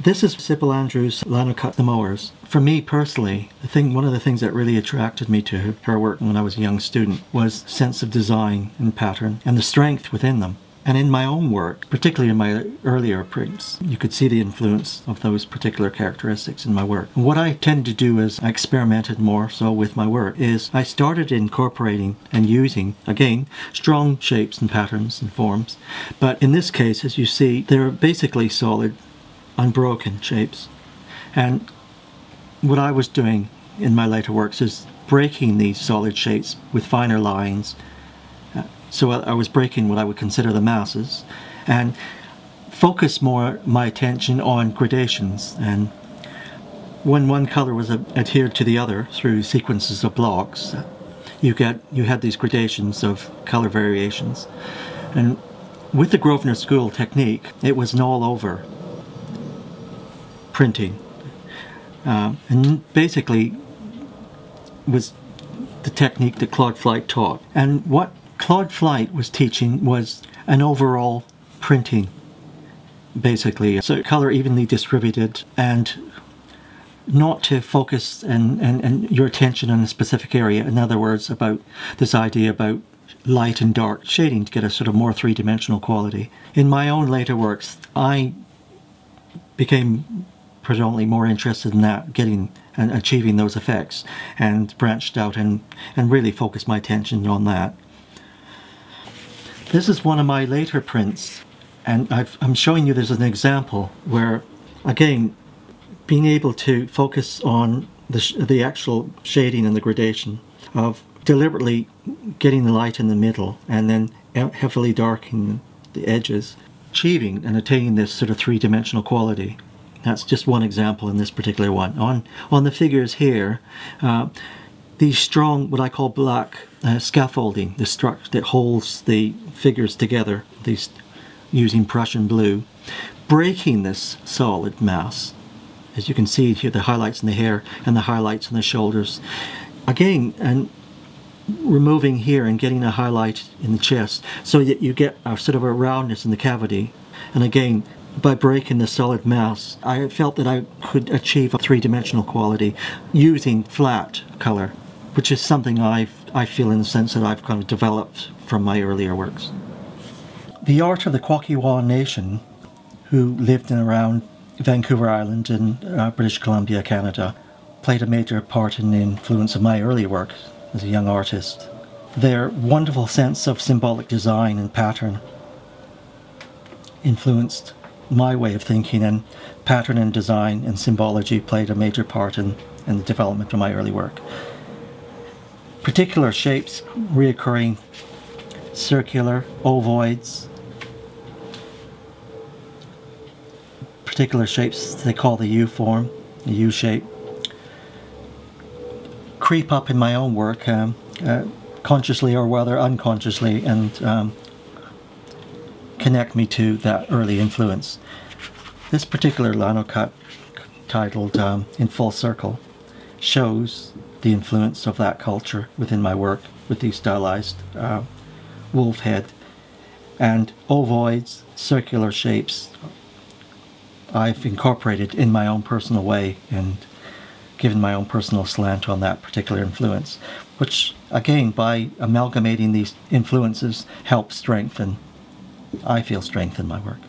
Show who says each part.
Speaker 1: This is Sybil Andrews' Linocut the Mowers. For me personally, one of the things that really attracted me to her work when I was a young student was sense of design and pattern and the strength within them. And in my own work, particularly in my earlier prints, you could see the influence of those particular characteristics in my work. And what I tended to do as I experimented more so with my work is I started incorporating and using, again, strong shapes and patterns and forms. But in this case, as you see, they're basically solid, unbroken shapes. And what I was doing in my later works is breaking these solid shapes with finer lines. So I was breaking what I would consider the masses and focus more my attention on gradations. And when one color was adhered to the other through sequences of blocks, you had these gradations of color variations. And with the Grosvenor school technique, it was an all-over printing, and basically was the technique that Claude Flight taught. And what Claude Flight was teaching was an overall printing, basically. So color evenly distributed and not to focus and your attention on a specific area. In other words, about this idea about light and dark shading to get a sort of more three-dimensional quality. In my own later works, I became predominantly more interested in that, getting and achieving those effects, and branched out and really focused my attention on that. This is one of my later prints, and I'm showing you this as an example where, again, being able to focus on the actual shading and the gradation of deliberately getting the light in the middle and then heavily darkening the edges, achieving and attaining this sort of three-dimensional quality. That's just one example in this particular one. On the figures here, these strong, what I call black scaffolding, the structure that holds the figures together, these using Prussian blue, breaking this solid mass. As you can see here, the highlights in the hair and the highlights in the shoulders. Again, and removing here and getting a highlight in the chest so that you get a sort of a roundness in the cavity. And again, by breaking the solid mass, I felt that I could achieve a three-dimensional quality using flat color, which is something I feel in the sense that I've kind of developed from my earlier works. The art of the Kwakwaka'wakw Nation, who lived in around Vancouver Island in British Columbia, Canada, played a major part in the influence of my early work as a young artist. Their wonderful sense of symbolic design and pattern influenced my way of thinking, and pattern and design and symbology played a major part in the development of my early work. Particular shapes, reoccurring, circular, ovoids, particular shapes they call the U form, the U shape, creep up in my own work, consciously or rather unconsciously, and connect me to that early influence. This particular linocut, titled In Full Circle, shows the influence of that culture within my work with these stylized wolf head and ovoids, circular shapes. I've incorporated in my own personal way and given my own personal slant on that particular influence, which again, by amalgamating these influences, helps strengthen, I feel, strengthen my work.